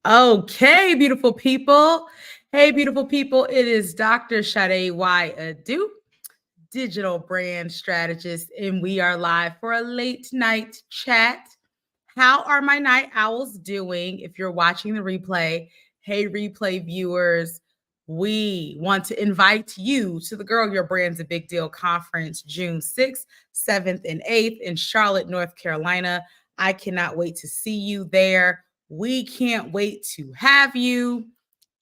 Okay, beautiful people. Hey, beautiful people. It is Dr. Sade Y. Adu, digital brand strategist, and we are live for a late night chat. How are my night owls doing? If you're watching the replay, hey, replay viewers, we want to invite you to the Girl Your Brand's a Big Deal conference, June 6th, 7th, and 8th in Charlotte, North Carolina. I cannot wait to see you there. We can't wait to have you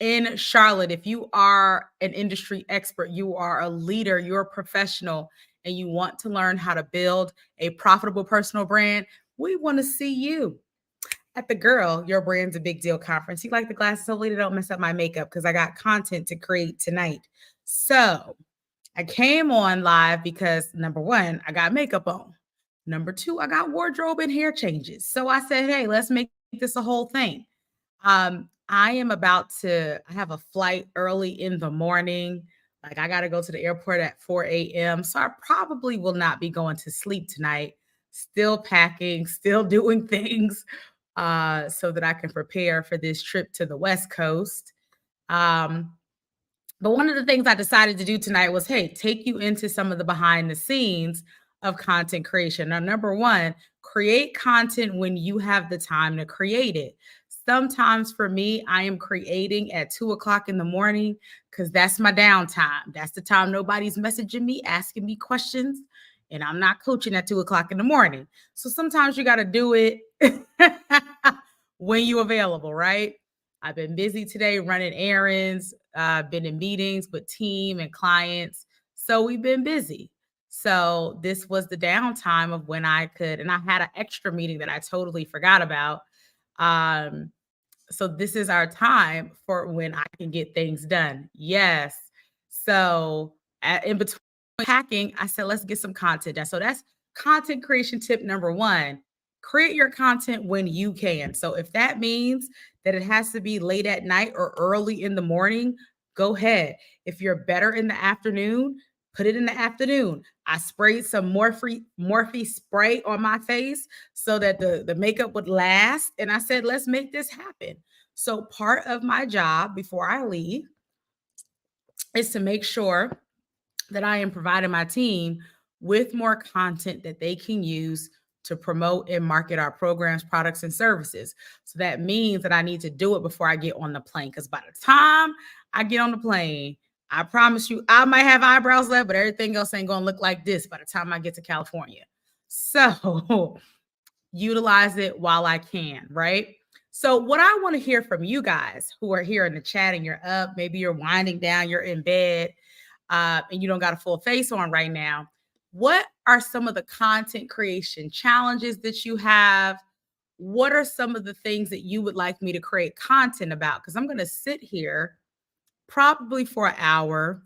in Charlotte. If you are an industry expert, you are a leader, you're a professional, and you want to learn how to build a profitable personal brand, we want to see you at the Girl Your Brand's a Big Deal conference. You like the glasses? Hopefully, they don't mess up my makeup because I got content to create tonight. So I came on live because number one, I got makeup on. Number two, I got wardrobe and hair changes. So I said, hey, let's make this a whole thing. I am about to I have a flight early in the morning. Like I got to go to the airport at 4 a.m. So I probably will not be going to sleep tonight. Still packing, still doing things so that I can prepare for this trip to the West Coast. Um, but one of the things I decided to do tonight was, hey, take you into some of the behind the scenes of content creation. Now, number one, create content when you have the time to create it. Sometimes for me, I am creating at 2 o'clock in the morning because that's my downtime. That's the time nobody's messaging me, asking me questions, and I'm not coaching at 2 o'clock in the morning. So sometimes you got to do it when you're available, right? I've been busy today running errands, been in meetings with team and clients. So we've been busy. So this was the downtime of when I could, and I had an extra meeting that I totally forgot about. Um, so this is our time for when I can get things done. Yes. So in between packing, I said, let's get some content done. So that's content creation tip number one. Create your content when you can. So if that means that it has to be late at night or early in the morning, go ahead. If you're better in the afternoon, put it in the afternoon. I sprayed some Morphe spray on my face so that the makeup would last. And I said, let's make this happen. So part of my job before I leave is to make sure that I am providing my team with more content that they can use to promote and market our programs, products, and services. So that means that I need to do it before I get on the plane. Because by the time I get on the plane, I promise you, I might have eyebrows left, but everything else ain't going to look like this by the time I get to California. So utilize it while I can, right? So, what I want to hear from you guys who are here in the chat and you're up, maybe you're winding down, you're in bed, and you don't got a full face on right now. What are some of the content creation challenges that you have? What are some of the things that you would like me to create content about? Because I'm going to sit here probably for an hour,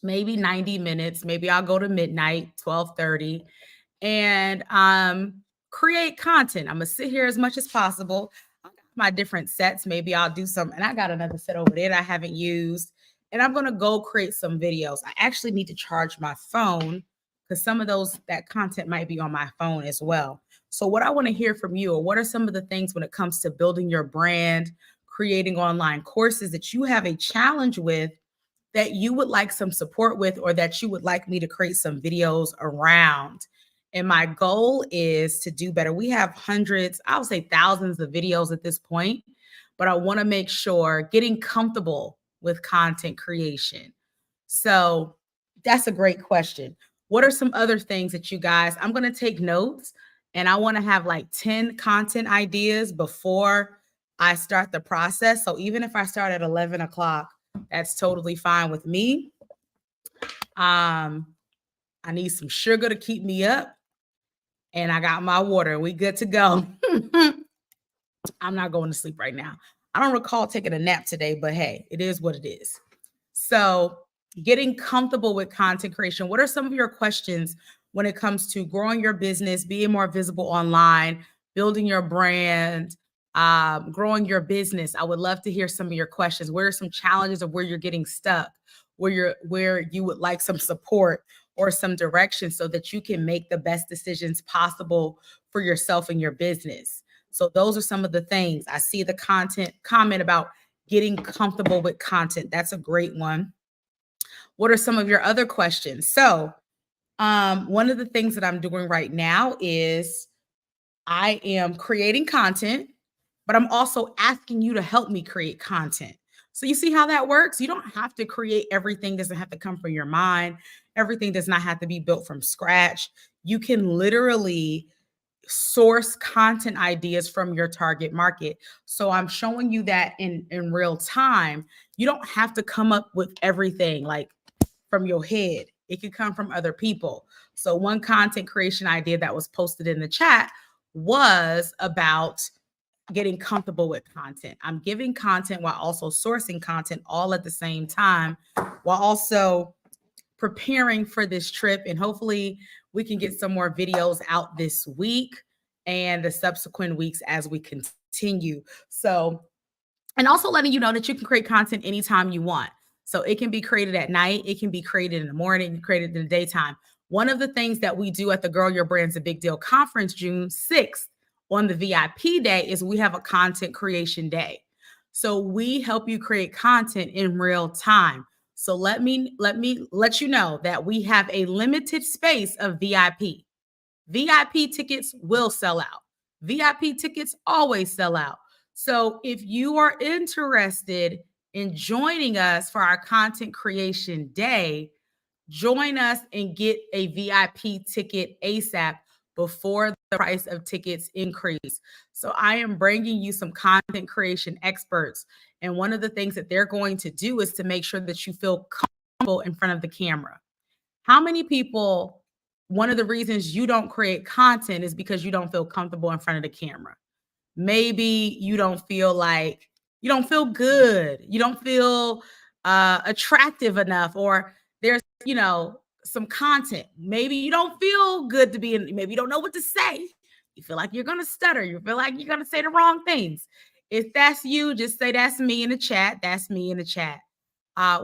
maybe 90 minutes. Maybe I'll go to midnight, 12:30, and create content. I'm gonna sit here as much as possible. I got my different sets. Maybe I'll do some, and I got another set over there that I haven't used. And I'm gonna go create some videos. I actually need to charge my phone because some of that content might be on my phone as well. So, what I want to hear from you, or what are some of the things when it comes to building your brand, creating online courses that you have a challenge with that you would like some support with, or that you would like me to create some videos around? And my goal is to do better. We have hundreds, I would say thousands of videos at this point, but I want to make sure getting comfortable with content creation. So that's a great question. What are some other things that you guys, I'm going to take notes, and I want to have like 10 content ideas before I start the process. So even if I start at 11 o'clock, that's totally fine with me. I need some sugar to keep me up, and I got my water. We good to go. I'm not going to sleep right now. I don't recall taking a nap today, but hey, it is what it is. So, getting comfortable with content creation. What are some of your questions when it comes to growing your business, being more visible online, building your brand, growing your business? I would love to hear some of your questions. Where are some challenges of where you're getting stuck, where you would like some support or some direction so that you can make the best decisions possible for yourself and your business? So those are some of the things. I see the content comment about getting comfortable with content. That's a great one. What are some of your other questions? So one of the things that I'm doing right now is I am creating content, but I'm also asking you to help me create content. So you see how that works? You don't have to create everything, doesn't have to come from your mind. Everything does not have to be built from scratch. You can literally source content ideas from your target market. So I'm showing you that in real time. You don't have to come up with everything like from your head. It could come from other people. So one content creation idea that was posted in the chat was about getting comfortable with content. I'm giving content while also sourcing content all at the same time, while also preparing for this trip. And hopefully we can get some more videos out this week and the subsequent weeks as we continue. So, and also letting you know that you can create content anytime you want. So it can be created at night, it can be created in the morning, created in the daytime. One of the things that we do at the Girl Your Brand's a Big Deal conference, June 6th, on the VIP day, is we have a content creation day. So we help you create content in real time. So let me let you know that we have a limited space of VIP. VIP tickets will sell out. VIP tickets always sell out. So if you are interested in joining us for our content creation day, join us and get a VIP ticket ASAP before the price of tickets increase. So I am bringing you some content creation experts. And one of the things that they're going to do is to make sure that you feel comfortable in front of the camera. How many people, one of the reasons you don't create content is because you don't feel comfortable in front of the camera? Maybe you don't feel like, you don't feel good. You don't feel attractive enough, or there's, some content. Maybe you don't feel good to be in, maybe you don't know what to say. You feel like you're going to stutter. You feel like you're going to say the wrong things. If that's you, just say that's me in the chat. That's me in the chat.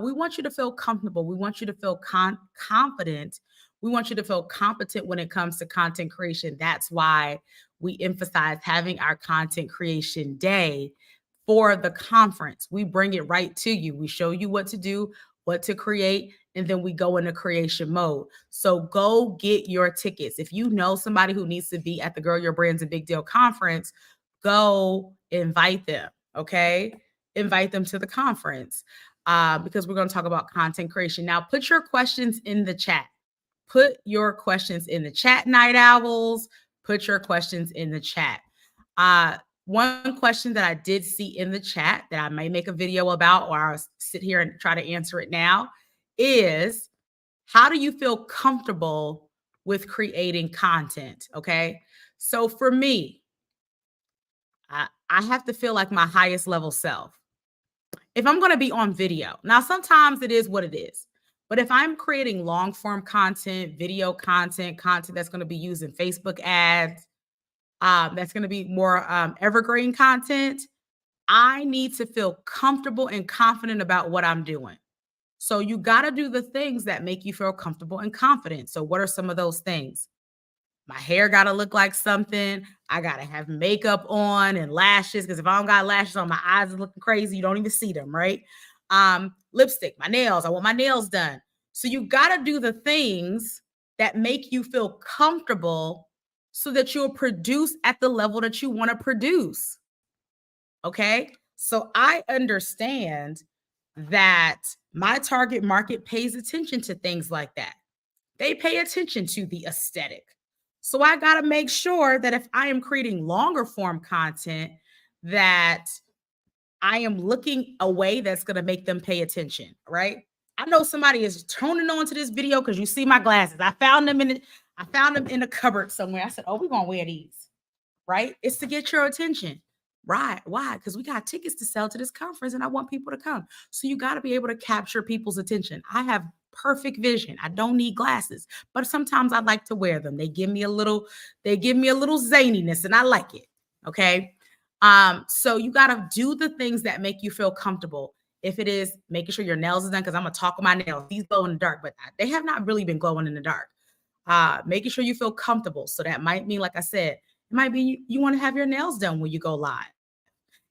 We want you to feel comfortable. We want you to feel confident. We want you to feel competent when it comes to content creation. That's why we emphasize having our content creation day for the conference. We bring it right to you. We show you what to do, what to create, and then we go into creation mode. So go get your tickets. If you know somebody who needs to be at the Girl Your Brand's a Big Deal conference, go invite them, okay? Invite them to the conference because we're going to talk about content creation. Now, put your questions in the chat. Put your questions in the chat, Night Owls. Put your questions in the chat. One question that I did see in the chat that I may make a video about, or I'll sit here and try to answer it now, is how do you feel comfortable with creating content? Okay. So for me, I have to feel like my highest level self. If I'm going to be on video, now sometimes it is what it is. But if I'm creating long form content, video content that's going to be used in Facebook ads, that's going to be more evergreen content, I need to feel comfortable and confident about what I'm doing. So you got to do the things that make you feel comfortable and confident. So what are some of those things? My hair got to look like something. I got to have makeup on and lashes, because if I don't got lashes on, my eyes are looking crazy. You don't even see them, right? Lipstick, my nails. I want my nails done. So you got to do the things that make you feel comfortable so that you'll produce at the level that you want to produce. Okay? So I understand that my target market pays attention to things like that. They pay attention to the aesthetic. So I got to make sure that if I am creating longer form content, that I am looking a way that's going to make them pay attention, right? I know somebody is tuning on to this video because you see my glasses. I found them in the cupboard somewhere. I said, "Oh, we're going to wear these." Right? It's to get your attention. Right. Why? Because we got tickets to sell to this conference and I want people to come. So you got to be able to capture people's attention. I have perfect vision. I don't need glasses, but sometimes I like to wear them. They give me a little zaniness and I like it. Okay. So you got to do the things that make you feel comfortable. If it is making sure your nails are done, because I'm going to talk with my nails. These glow in the dark, but they have not really been glowing in the dark. Making sure you feel comfortable. So that might mean, like I said, It might be you want to have your nails done when you go live.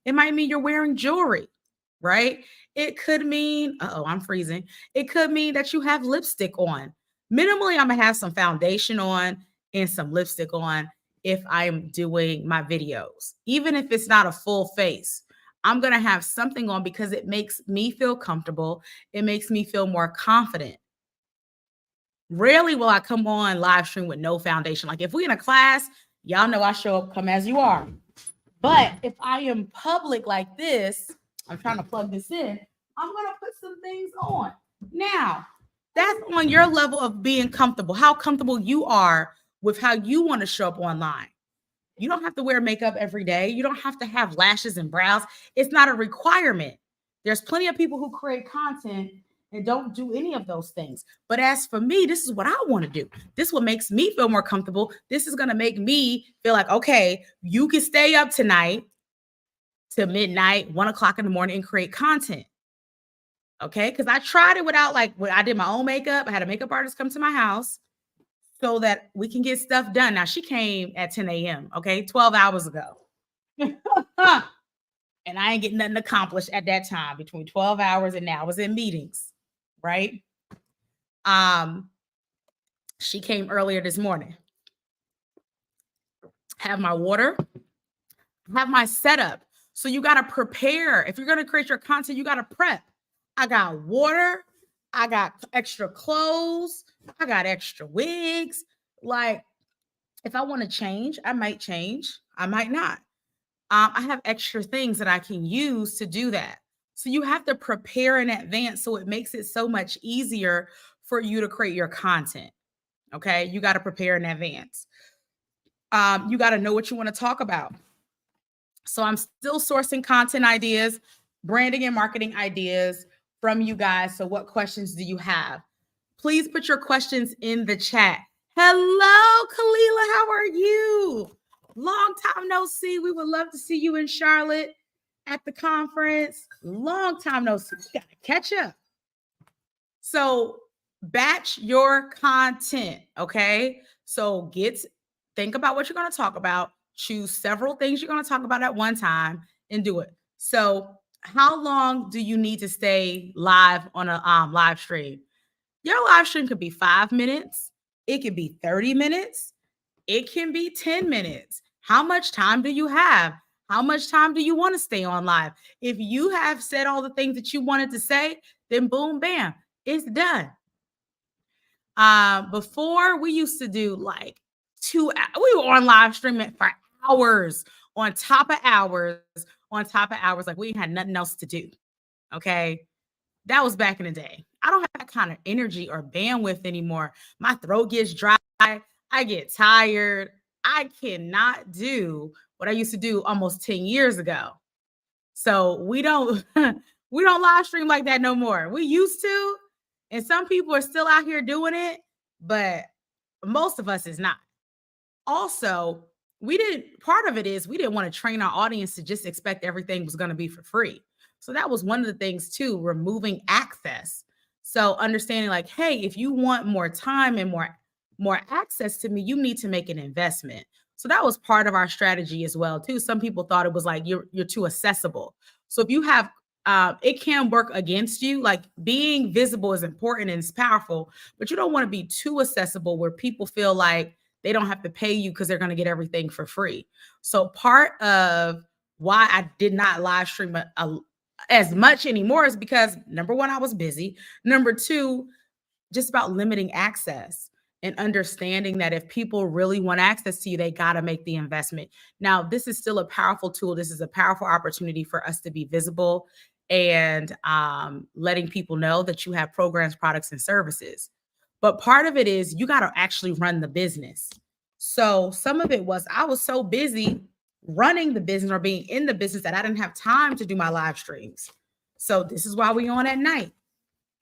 It might mean you're wearing jewelry, right? It could mean, oh, I'm freezing. It could mean that you have lipstick on. Minimally, I'm gonna have some foundation on and some lipstick on if I'm doing my videos. Even if it's not a full face, I'm gonna have something on because it makes me feel comfortable. It makes me feel more confident. Rarely will I come on live stream with no foundation. Like if we in a class, y'all know I show up, come as you are. But if I am public like this, I'm trying to plug this in, I'm going to put some things on. Now, that's on your level of being comfortable, how comfortable you are with how you want to show up online. You don't have to wear makeup every day. You don't have to have lashes and brows. It's not a requirement. There's plenty of people who create content and don't do any of those things. But as for me, this is what I want to do. This is what makes me feel more comfortable. This is going to make me feel like, okay, you can stay up tonight to midnight, 1 o'clock in the morning and create content. Okay. Because I tried it without, like, when I did my own makeup, I had a makeup artist come to my house so that we can get stuff done. Now, she came at 10 a.m., okay, 12 hours ago. And I ain't getting nothing accomplished at that time between 12 hours and now. I was in meetings, right? She came earlier this morning. Have my water, have my setup. So you got to prepare. If you're going to create your content, you got to prep. I got water. I got extra clothes. I got extra wigs. Like, if I want to change, I might change. I might not. I have extra things that I can use to do that. So you have to prepare in advance so it makes it so much easier for you to create your content. Okay. You got to prepare in advance. You got to know what you want to talk about. So I'm still sourcing content ideas, branding and marketing ideas from you guys. So what questions do you have? Please put your questions in the chat. Hello, Kalila. How are you? Long time no see. We would love to see you in Charlotte at the conference. Long time no see. We got to catch up. So batch your content, okay? So think about what you're going to talk about. Choose several things you're going to talk about at one time and do it. So how long do you need to stay live on a live stream? Your live stream could be 5 minutes. It could be 30 minutes. It can be 10 minutes. How much time do you have? How much time do you want to stay on live? If you have said all the things that you wanted to say, then boom, bam, it's done. Before we used to do like we were on live streaming for hours on top of hours on top of hours. Like we had nothing else to do. Okay. That was back in the day. I don't have that kind of energy or bandwidth anymore. My throat gets dry. I get tired. I cannot do what I used to do almost 10 years ago. So we don't live stream like that no more. We used to, and some people are still out here doing it, but most of us is not. Also, part of it is we didn't want to train our audience to just expect everything was going to be for free. So that was one of the things too, removing access. So understanding like, hey, if you want more time and more access to me, you need to make an investment. So that was part of our strategy as well too. Some people thought it was like you're too accessible. So if you have it can work against you. Like being visible is important and it's powerful, but you don't want to be too accessible where people feel like they don't have to pay you because they're going to get everything for free. So part of why I did not live stream as much anymore is because number one, I was busy. Number two, just about limiting access and understanding that if people really want access to you, they got to make the investment. Now, this is still a powerful tool. This is a powerful opportunity for us to be visible and letting people know that you have programs, products, and services. But part of it is you got to actually run the business. So some of it was I was so busy running the business or being in the business that I didn't have time to do my live streams. So this is why we on at night.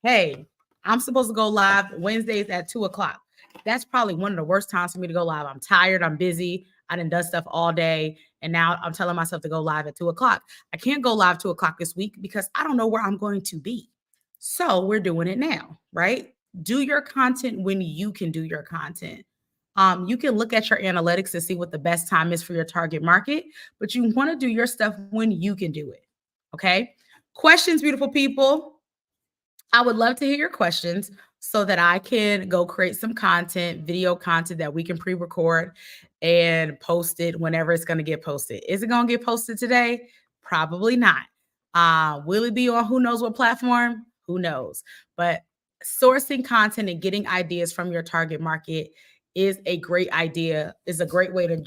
Hey, I'm supposed to go live Wednesdays at 2:00. That's probably one of the worst times for me to go live. I'm tired. I'm busy. I done done stuff all day. And now I'm telling myself to go live at 2:00. I can't go live 2:00 this week because I don't know where I'm going to be. So we're doing it now, right? Do your content when you can do your content. You can look at your analytics to see what the best time is for your target market, but you want to do your stuff when you can do it. Okay. Questions, beautiful people. I would love to hear your questions so that I can go create some content, video content that we can pre record and post it whenever it's going to get posted. Is it going to get posted today? Probably not. Will it be on who knows what platform? Who knows? But sourcing content and getting ideas from your target market is a great idea, is a great way to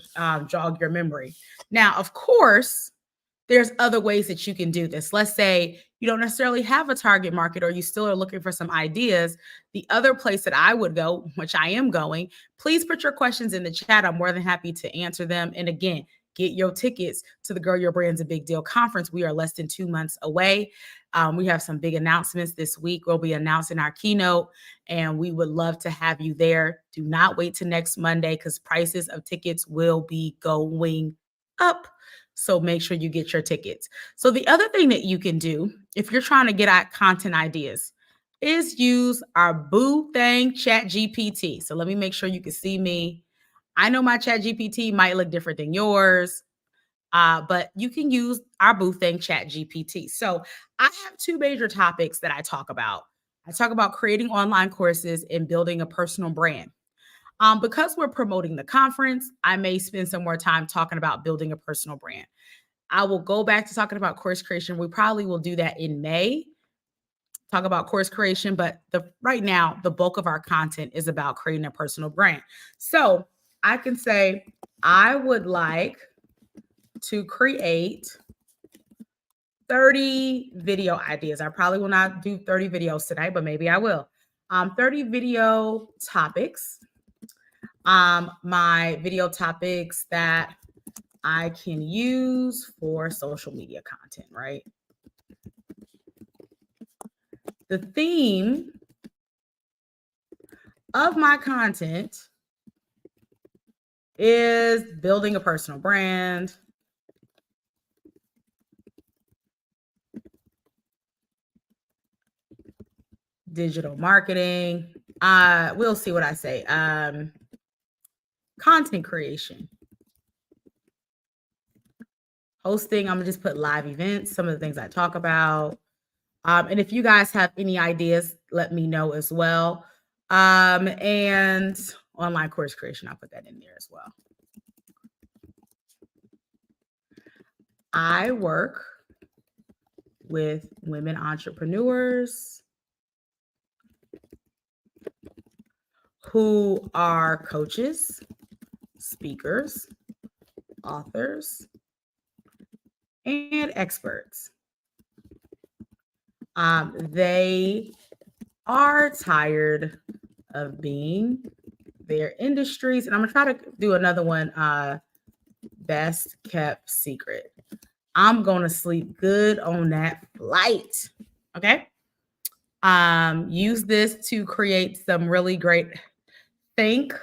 jog your memory. Now, of course, there's other ways that you can do this. Let's say you don't necessarily have a target market or you still are looking for some ideas. The other place that I would go, which I am going, please put your questions in the chat. I'm more than happy to answer them. And again, get your tickets to the Girl Your Brand's a Big Deal conference. We are less than 2 months away. We have some big announcements this week. We'll be announcing our keynote, and we would love to have you there. Do not wait till next Monday because prices of tickets will be going up. So make sure you get your tickets. So the other thing that you can do if you're trying to get at content ideas is use our boo thing Chat GPT. So let me make sure you can see me. I know my Chat GPT might look different than yours, but you can use our boo thing Chat GPT. So I have 2 major topics that I talk about. I talk about creating online courses and building a personal brand. Because we're promoting the conference, I may spend some more time talking about building a personal brand. I will go back to talking about course creation. We probably will do that in May, talk about course creation, but right now, the bulk of our content is about creating a personal brand. So I can say, I would like to create 30 video ideas. I probably will not do 30 videos today, but maybe I will. 30 video topics. My video topics that I can use for social media content, right? The theme of my content is building a personal brand, digital marketing. We'll see what I say. Content creation, hosting. I'm gonna just put live events, some of the things I talk about. And if you guys have any ideas, let me know as well. And online course creation, I'll put that in there as well. I work with women entrepreneurs who are coaches, speakers, authors, and experts. They are tired of being their industries. And I'm going to try to do another one, best kept secret. I'm going to sleep good on that flight. Okay. Use this to create some really great think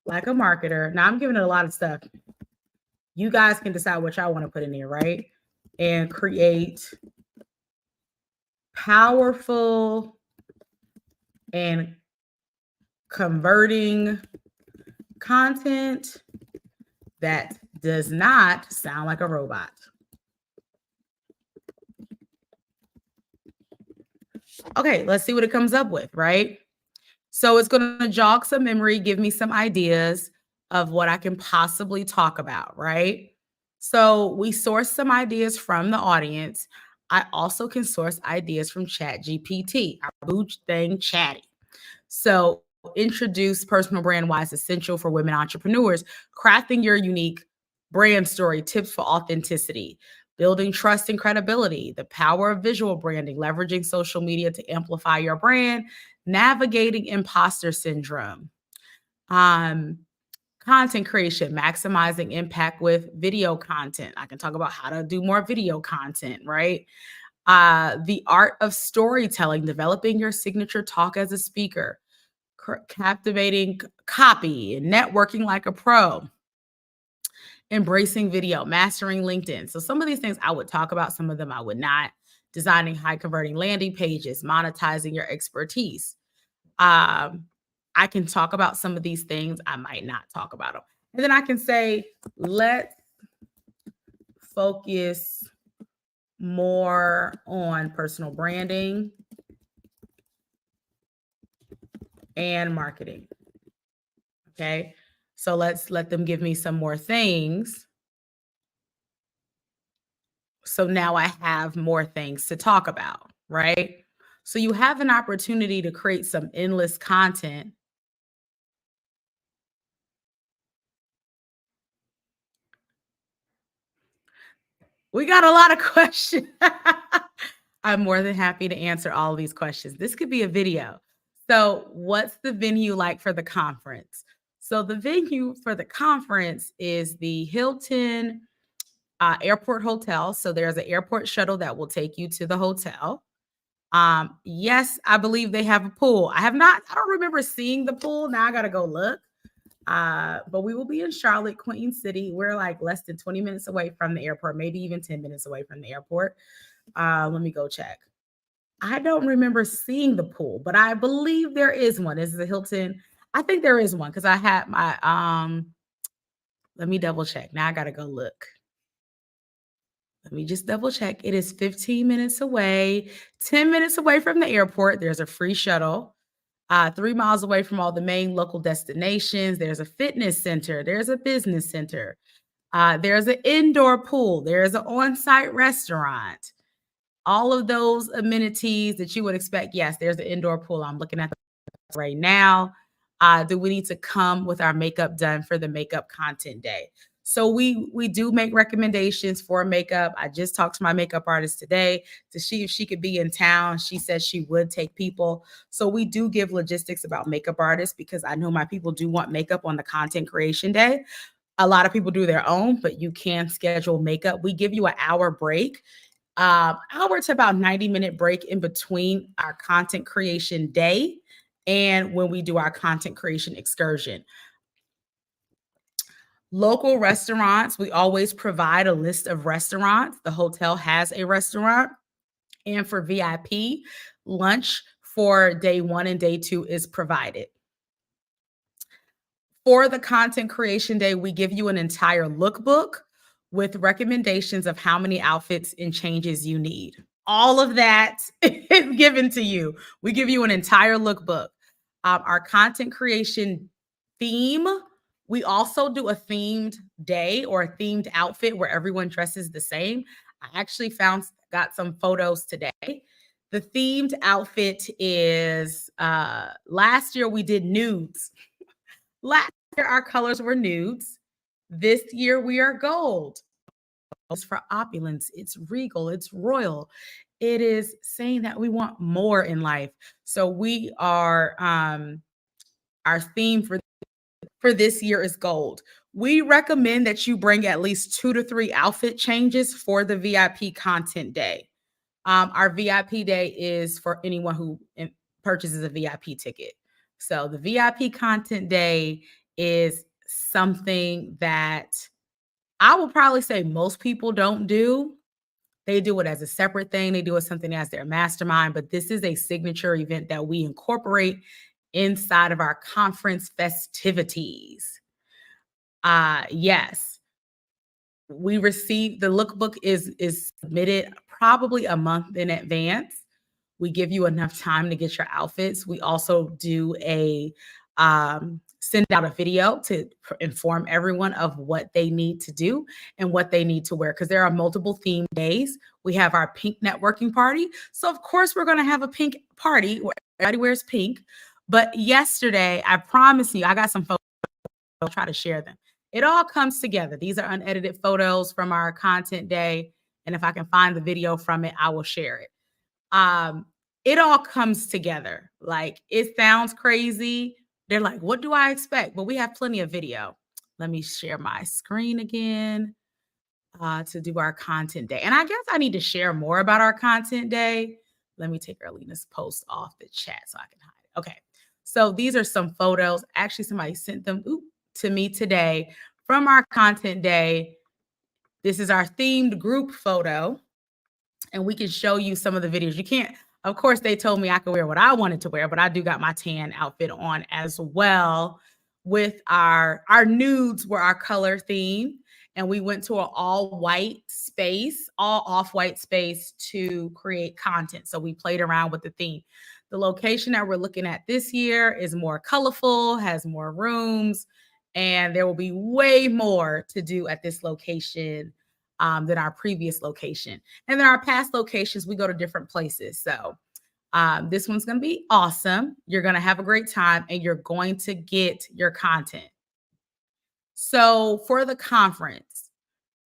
like a marketer. Now I'm giving it a lot of stuff. You guys can decide what y'all want to put in there, right? And create powerful and converting content that does not sound like a robot. Okay, let's see what it comes up with, right? So it's going to jog some memory, give me some ideas of what I can possibly talk about, right? So we source some ideas from the audience. I also can source ideas from Chat GPT, our boo thing Chatty. So introduce personal brand why it's essential for women entrepreneurs, crafting your unique brand story, tips for authenticity, building trust and credibility, the power of visual branding, leveraging social media to amplify your brand, navigating imposter syndrome, content creation, maximizing impact with video content. I can talk about how to do more video content, right? The art of storytelling, developing your signature talk as a speaker, captivating copy, and networking like a pro, embracing video, mastering LinkedIn. So some of these things I would talk about, some of them I would not. Designing high converting landing pages, monetizing your expertise. I can talk about some of these things. I might not talk about them. And then I can say, let's focus more on personal branding and marketing. Okay. So let's let them give me some more things. So now I have more things to talk about, right? So you have an opportunity to create some endless content. We got a lot of questions. I'm more than happy to answer all of these questions. This could be a video. So, what's the venue like for the conference? So, the venue for the conference is the Hilton Airport Hotel. So, there's an airport shuttle that will take you to the hotel. Yes, I believe they have a pool. I don't remember seeing the pool. Now I got to go look. But we will be in Charlotte, Queen City. We're like less than 20 minutes away from the airport, maybe even 10 minutes away from the airport. Let me go check. I don't remember seeing the pool, but I believe there is one. Is the Hilton? I think there is one because I had my let me double check. Now I gotta go look. Let me just double check. It is 15 minutes away, 10 minutes away from the airport. There's a free shuttle. 3 miles away from all the main local destinations. There's a fitness center. There's a business center. There's an indoor pool. There's an on-site restaurant. All of those amenities that you would expect. Yes, there's an indoor pool. I'm looking at right now. Do we need to come with our makeup done for the makeup content day? So we do make recommendations for makeup. I just talked to my makeup artist today to see if she could be in town. She said she would take people. So we do give logistics about makeup artists because I know my people do want makeup on the content creation day. A lot of people do their own, but you can schedule makeup. We give you an hour break, hour to about 90-minute break in between our content creation day and when we do our content creation excursion. Local restaurants, we always provide a list of restaurants. The hotel has a restaurant. And for VIP, lunch for day 1 and day 2 is provided. For the content creation day, we give you an entire lookbook with recommendations of how many outfits and changes you need. All of that is given to you. We give you an entire lookbook. Our content creation theme, we also do a themed day or a themed outfit where everyone dresses the same. I actually got some photos today. The themed outfit is last year we did nudes. Last year our colors were nudes. This year we are gold. It's for opulence, it's regal, it's royal. It is saying that we want more in life. So we are our theme for this year is gold. We recommend that you bring at least 2 to 3 outfit changes for the VIP content day. Our VIP day is for anyone who purchases a VIP ticket. So the VIP content day is something that I will probably say most people don't do. They do it as a separate thing. They do it something as their mastermind, but this is a signature event that we incorporate inside of our conference festivities. Yes, we receive the lookbook is submitted probably a month in advance. We give you enough time to get your outfits. We also do a send out a video to inform everyone of what they need to do and what they need to wear because there are multiple theme days. We have our pink networking party. So of course we're going to have a pink party where everybody wears pink. But yesterday, I promise you, I got some photos. I'll try to share them. It all comes together. These are unedited photos from our content day. And if I can find the video from it, I will share it. It all comes together. Like it sounds crazy. They're like, what do I expect? But we have plenty of video. Let me share my screen again to do our content day. And I guess I need to share more about our content day. Let me take Erlena's post off the chat so I can hide it. Okay. So these are some photos. Actually, somebody sent them to me today from our content day. This is our themed group photo. And we can show you some of the videos. Of course, they told me I could wear what I wanted to wear, but I do got my tan outfit on as well. With our nudes were our color theme, and we went to an all white space, all off white space to create content. So we played around with the theme. The location that we're looking at this year is more colorful, has more rooms, and there will be way more to do at this location than our previous location. And then our past locations, we go to different places. So this one's going to be awesome. You're going to have a great time and you're going to get your content. So for the conference,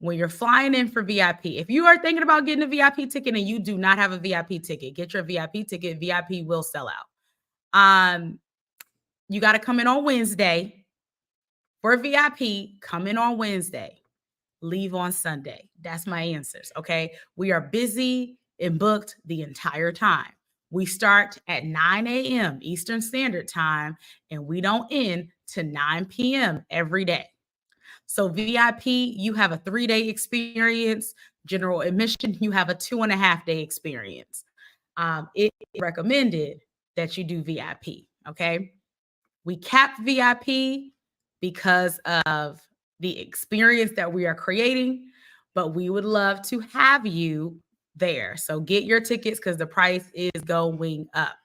when you're flying in for VIP, if you are thinking about getting a VIP ticket and you do not have a VIP ticket, get your VIP ticket. VIP will sell out. You got to come in on Wednesday. For VIP, come in on Wednesday. Leave on Sunday. That's my answers. Okay. We are busy and booked the entire time. We start at 9 a.m. Eastern Standard Time, and we don't end to 9 p.m. every day. So VIP, you have a 3-day experience. General admission, you have a 2.5-day experience. It is recommended that you do VIP. Okay. We cap VIP because of the experience that we are creating, but we would love to have you there. So get your tickets because the price is going up.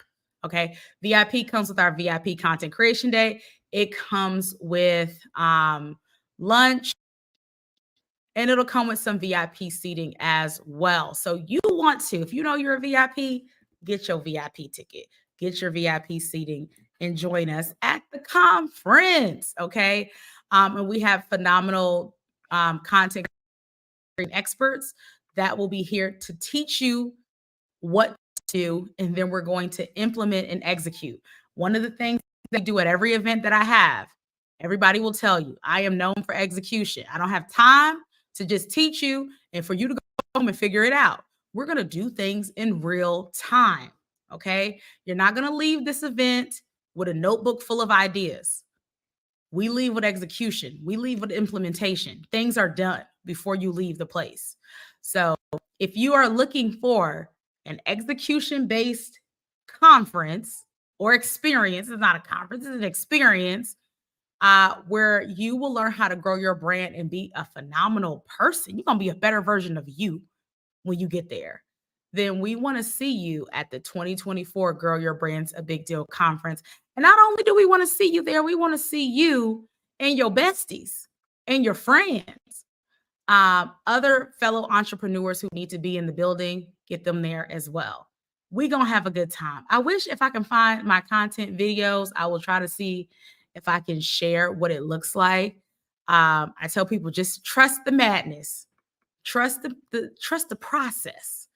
Okay. VIP comes with our VIP content creation day. It comes with lunch, and it'll come with some VIP seating as well. So you want to, if you know you're a VIP, get your VIP ticket, get your VIP seating, and join us at the conference. Okay. And we have phenomenal content experts that will be here to teach you what to do, and then we're going to implement and execute. One of the things they do at every event that I have, everybody will tell you, I am known for execution. I don't have time to just teach you and for you to go home and figure it out. We're going to do things in real time. Okay. You're not going to leave this event with a notebook full of ideas. We leave with execution. We leave with implementation. Things are done before you leave the place. So if you are looking for an execution-based conference or experience, it's not a conference, it's an experience where you will learn how to grow your brand and be a phenomenal person. You're going to be a better version of you when you get there. Then we want to see you at the 2024 Grow Your Brand's a Big Deal conference. And not only do we want to see you there, we want to see you and your besties and your friends. Other fellow entrepreneurs who need to be in the building, get them there as well. We're going to have a good time. I wish if I can find my content videos, I will try to see if I can share what it looks like. I tell people just trust the madness, trust the process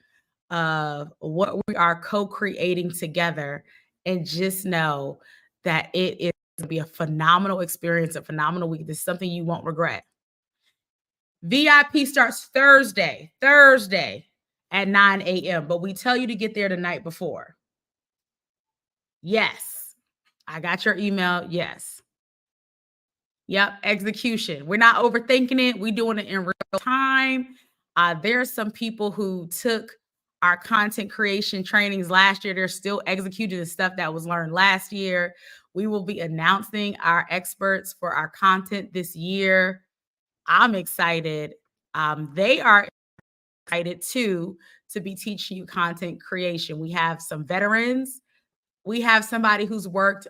of what we are co-creating together, and just know that it is going to be a phenomenal experience, a phenomenal week. This is something you won't regret. VIP starts Thursday at 9 a.m., but we tell you to get there the night before. Yes, I got your email. Yes. Yep, execution. We're not overthinking it. We're doing it in real time. There are some people who took our content creation trainings last year. They're still executing the stuff that was learned last year. We will be announcing our experts for our content this year. I'm excited. They are excited too to be teaching you content creation. We have some veterans. We have somebody who's worked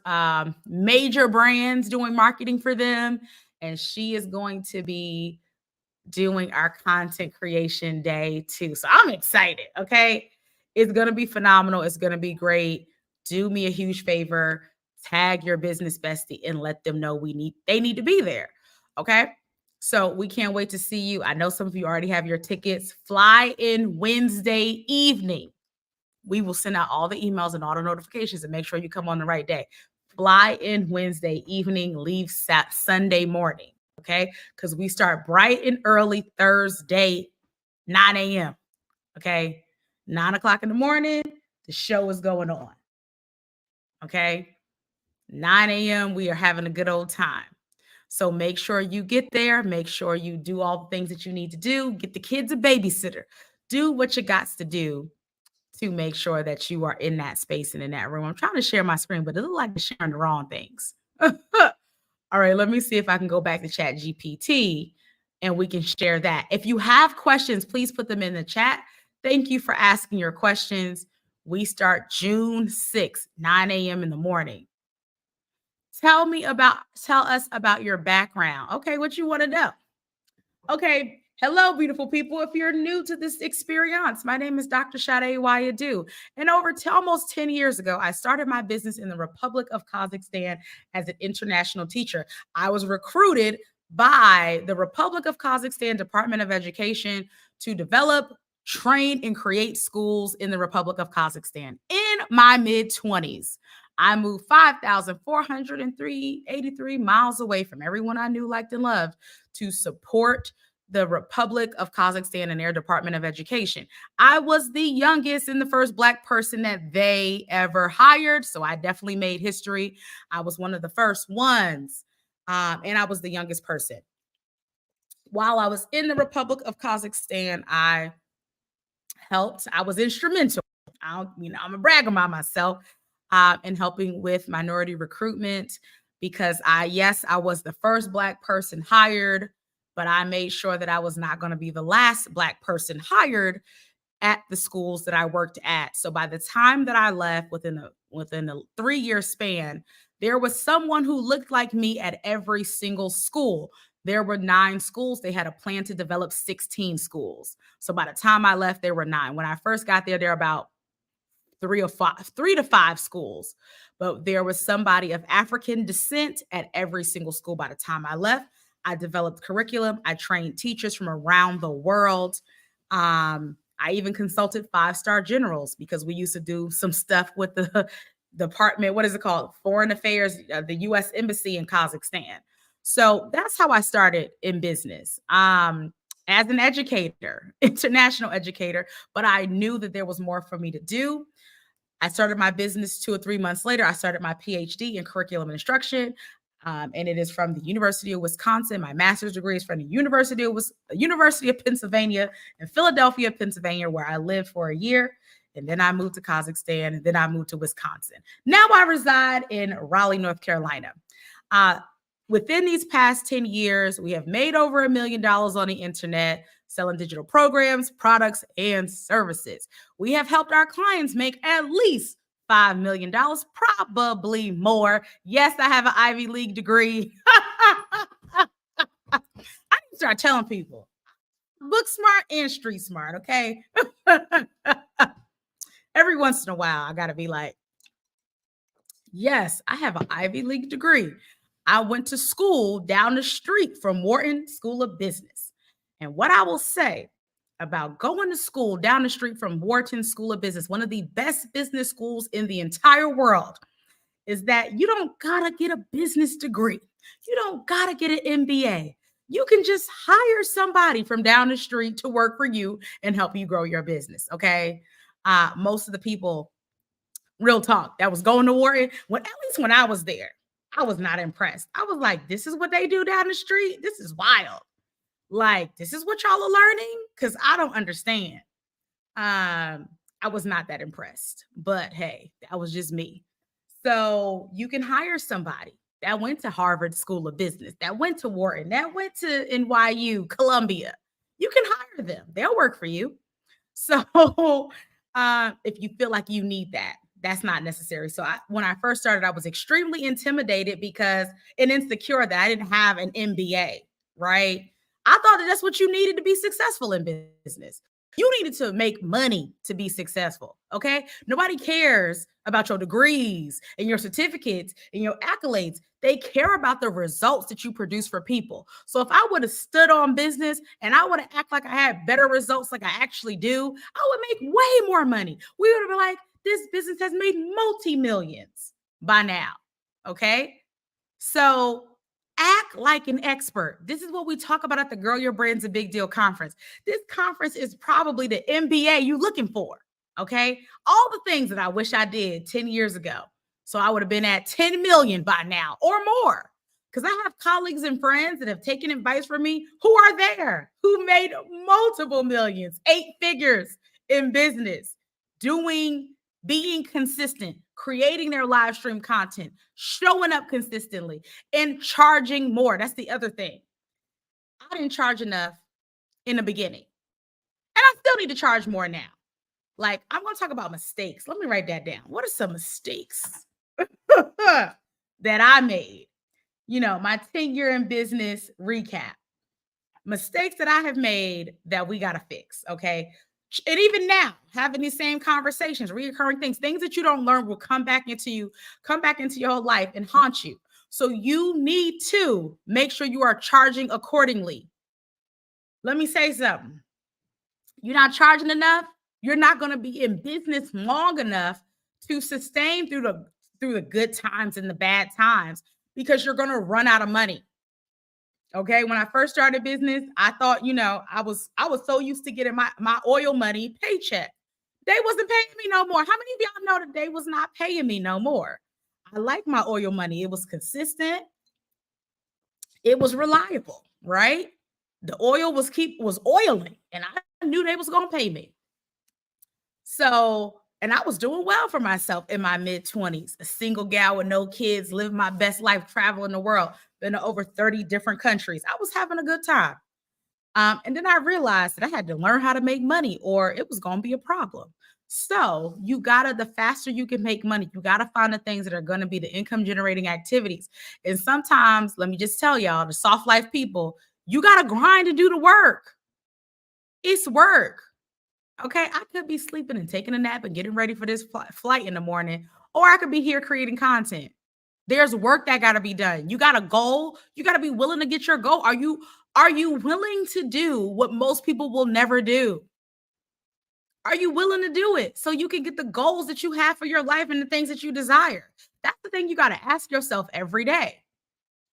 major brands doing marketing for them, and she is going to be doing our content creation day too. So I'm excited. Okay. It's going to be phenomenal. It's going to be great. Do me a huge favor, tag your business bestie and let them know they need to be there. Okay. So we can't wait to see you. I know some of you already have your tickets. Fly in Wednesday evening. We will send out all the emails and all the notifications and make sure you come on the right day. Fly in Wednesday evening, leave Sunday morning. Okay. Because we start bright and early Thursday, 9 a.m. Okay. 9 o'clock in the morning, the show is going on. Okay. 9 a.m. We are having a good old time. So make sure you get there. Make sure you do all the things that you need to do. Get the kids a babysitter. Do what you got to do to make sure that you are in that space and in that room. I'm trying to share my screen, but it looks like it's sharing the wrong things. All right, let me see if I can go back to Chat GPT and we can share that. If you have questions, please put them in the chat. Thank you for asking your questions. We start June 6th, 9 a.m. in the morning. Tell us about your background. Okay, what you want to know? Okay, hello, beautiful people. If you're new to this experience, my name is Dr. Sade Wayadu. And almost 10 years ago, I started my business in the Republic of Kazakhstan as an international teacher. I was recruited by the Republic of Kazakhstan Department of Education to develop, train, and create schools in the Republic of Kazakhstan. In my mid 20s, I moved 5,483 miles away from everyone I knew, liked, and loved to support the Republic of Kazakhstan and their Department of Education. I was the youngest and the first Black person that they ever hired, so I definitely made history. I was one of the first ones, and I was the youngest person. While I was in the Republic of Kazakhstan, I was instrumental. I'm a brag about myself in helping with minority recruitment because I was the first Black person hired, but I made sure that I was not going to be the last Black person hired at the schools that I worked at. So by the time that I left within a 3-year span, there was someone who looked like me at every single school. There were 9 schools. They had a plan to develop 16 schools. So by the time I left, there were 9. When I first got there were about 3 to 5 schools. But there was somebody of African descent at every single school by the time I left. I developed curriculum. I trained teachers from around the world. I even consulted 5-star generals because we used to do some stuff with the department, what is it called? Foreign Affairs, the U.S. Embassy in Kazakhstan. So that's how I started in business. As an educator, international educator, but I knew that there was more for me to do. I started my business 2 or 3 months later. I started my PhD in curriculum instruction, and it is from the University of Wisconsin. My master's degree is from the University of Pennsylvania in Philadelphia, Pennsylvania, where I lived for a year. And then I moved to Kazakhstan, and then I moved to Wisconsin. Now I reside in Raleigh, North Carolina. Within these past 10 years, we have made over $1 million on the internet, selling digital programs, products, and services. We have helped our clients make at least $5 million, probably more. Yes, I have an Ivy League degree. I need to start telling people, book smart and street smart, okay? Every once in a while, I got to be like, yes, I have an Ivy League degree. I went to school down the street from Wharton School of Business. And what I will say about going to school down the street from Wharton School of Business, one of the best business schools in the entire world, is that you don't gotta get a business degree. You don't gotta get an MBA. You can just hire somebody from down the street to work for you and help you grow your business, okay? Most of the people, real talk, that was going to Wharton, at least when I was there, I was not impressed. I was like, this is what they do down the street? This is wild. Like, this is what y'all are learning? Because I don't understand. I was not that impressed. But hey, that was just me. So you can hire somebody that went to Harvard School of Business, that went to Wharton, that went to NYU, Columbia. You can hire them. They'll work for you. So if you feel like you need that, that's not necessary. So when I first started, I was extremely intimidated and insecure that I didn't have an MBA, right? I thought that that's what you needed to be successful in business. You needed to make money to be successful, okay? Nobody cares about your degrees and your certificates and your accolades. They care about the results that you produce for people. So if I would have stood on business and I would have act like I had better results like I actually do, I would make way more money. We would have been like, this business has made multi-millions by now, okay? So act like an expert. This is what we talk about at the Girl Your Brand's a Big Deal conference. This conference is probably the MBA you're looking for, okay? All the things that I wish I did 10 years ago. So I would have been at 10 million by now or more. Because I have colleagues and friends that have taken advice from me who are there, who made multiple millions, 8 figures in business being consistent, creating their live stream content, showing up consistently, and charging more. That's the other thing. I didn't charge enough in the beginning, and I still need to charge more now. Like, I'm going to talk about mistakes. Let me write that down. What are some mistakes that I made? You know, my 10-year in business recap. Mistakes that I have made that we got to fix, okay? And even now, having these same conversations, reoccurring things that you don't learn will come back into your whole life and haunt you. So you need to make sure you are charging accordingly. Let me say something. You're not charging enough, you're not going to be in business long enough to sustain through the good times and the bad times, because you're going to run out of money. Okay. When I first started business, I thought, you know, I was so used to getting my oil money paycheck. They wasn't paying me no more. How many of y'all know that they was not paying me no more? I like my oil money. It was consistent. It was reliable, right? The oil was oiling, and I knew they was going to pay me. So, and I was doing well for myself in my mid-20s, a single gal with no kids, living my best life, traveling the world, been to over 30 different countries. I was having a good time. And then I realized that I had to learn how to make money, or it was going to be a problem. So the faster you can make money, you got to find the things that are going to be the income generating activities. And sometimes, let me just tell y'all, the soft life people, you got to grind and do the work. It's work. Okay, I could be sleeping and taking a nap and getting ready for this flight in the morning, or I could be here creating content. There's work that got to be done. You got a goal. You got to be willing to get your goal. Are you willing to do what most people will never do? Are you willing to do it so you can get the goals that you have for your life and the things that you desire? That's the thing you got to ask yourself every day.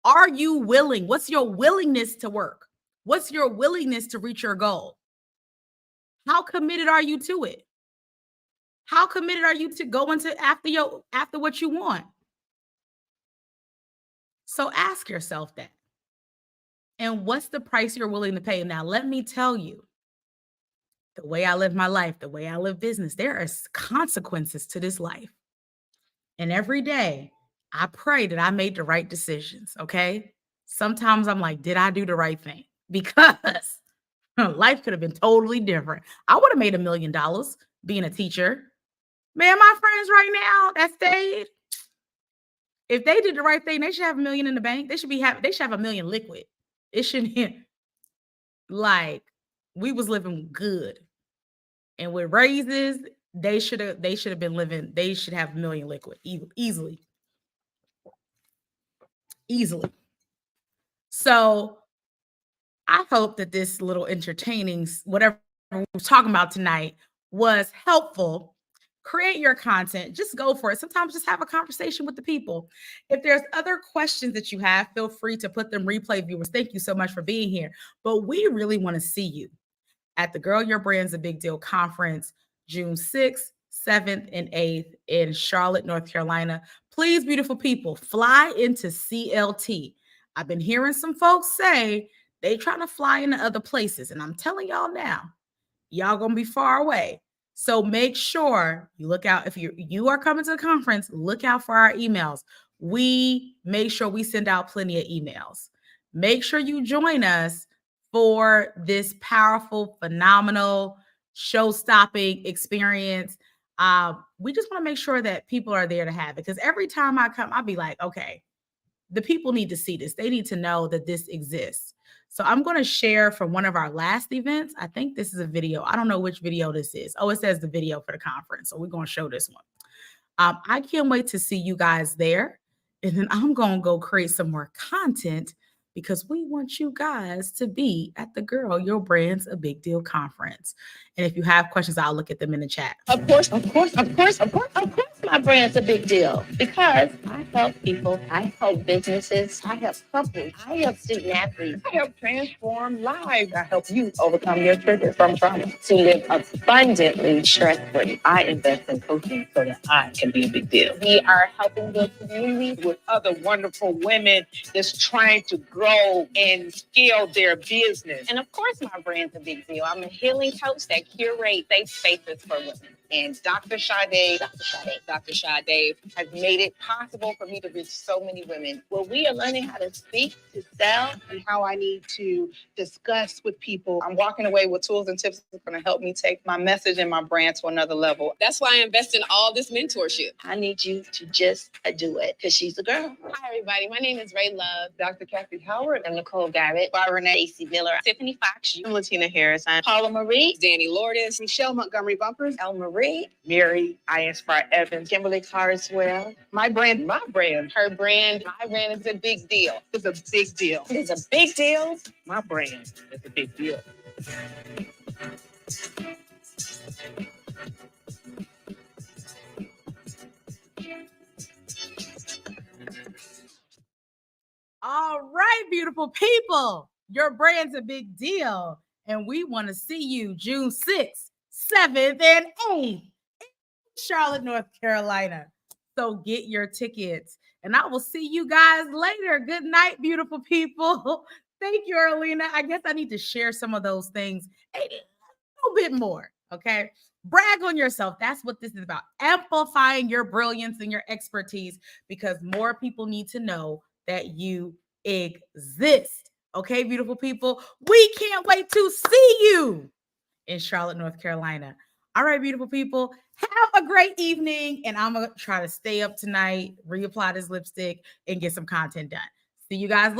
Are you willing? What's your willingness to work? What's your willingness to reach your goal? How committed are you to it? How committed are you to going after what you want? So ask yourself that. And what's the price you're willing to pay? Now, let me tell you, the way I live my life, the way I live business, there are consequences to this life. And every day, I pray that I made the right decisions, okay? Sometimes I'm like, did I do the right thing? Because life could have been totally different. I would have made $1 million being a teacher. Man, my friends right now that stayed, if they did the right thing, they should have $1 million in the bank. They should have $1 million liquid. It shouldn't be like we was living good. And with raises, they should have been living, they should have $1 million liquid easily. So I hope that this little entertaining, whatever we're talking about tonight, was helpful. Create your content. Just go for it. Sometimes just have a conversation with the people. If there's other questions that you have, feel free to put them. Replay viewers, thank you so much for being here. But we really want to see you at the Girl Your Brand's a Big Deal conference, June 6th, 7th, and 8th in Charlotte, North Carolina. Please, beautiful people, fly into CLT. I've been hearing some folks say they trying to fly into other places. And I'm telling y'all now, y'all going to be far away. So make sure you look out. If you are coming to the conference, look out for our emails. We make sure we send out plenty of emails. Make sure you join us for this powerful, phenomenal, show-stopping experience. We just want to make sure that people are there to have it. Because every time I come, I'll be like, okay, the people need to see this. They need to know that this exists. So I'm going to share from one of our last events. I think this is a video. I don't know which video this is. Oh, it says the video for the conference. So we're going to show this one. I can't wait to see you guys there. And then I'm going to go create some more content because we want you guys to be at the Girl Your Brand's a Big Deal conference. And if you have questions, I'll look at them in the chat. Of course, my brand's a big deal? Because I help people, I help businesses, I help couples, I help student athletes, I help transform lives. I help you overcome your triggers from trauma to live abundantly stress-free. I invest in coaching so that I can be a big deal. We are helping the community with other wonderful women that's trying to grow and scale their business. And of course, my brand's a big deal. I'm a healing coach that curates safe spaces for women. And Dr. Sade has made it possible for me to reach so many women. Well, we are learning how to speak, to sell, and how I need to discuss with people. I'm walking away with tools and tips that's going to help me take my message and my brand to another level. That's why I invest in all this mentorship. I need you to just do it because she's a girl. Hi, everybody. My name is Ray Love, Dr. Kathy Howard, and Nicole Garrett, Byron Stacey Miller, Tiffany Fox, Latina Harrison, Paula Marie, Danny Lourdes, Michelle Montgomery Bumpers, El Marie, Mary, I Inspire Evans, Kimberly Carswell. My brand, her brand, my brand is a big deal. It's a big deal. It's a big deal. My brand is a big deal. All right, beautiful people. Your brand's a big deal. And we want to see you June 6th, 7th, and 8th in Charlotte, North Carolina. So get your tickets. And I will see you guys later. Good night, beautiful people. Thank you, Arlena. I guess I need to share some of those things a little bit more. Okay. Brag on yourself. That's what this is about. Amplifying your brilliance and your expertise because more people need to know that you exist. Okay, beautiful people. We can't wait to see you in Charlotte, North Carolina. All right, beautiful people. Have a great evening. And I'm going to try to stay up tonight, reapply this lipstick, and get some content done. See you guys later.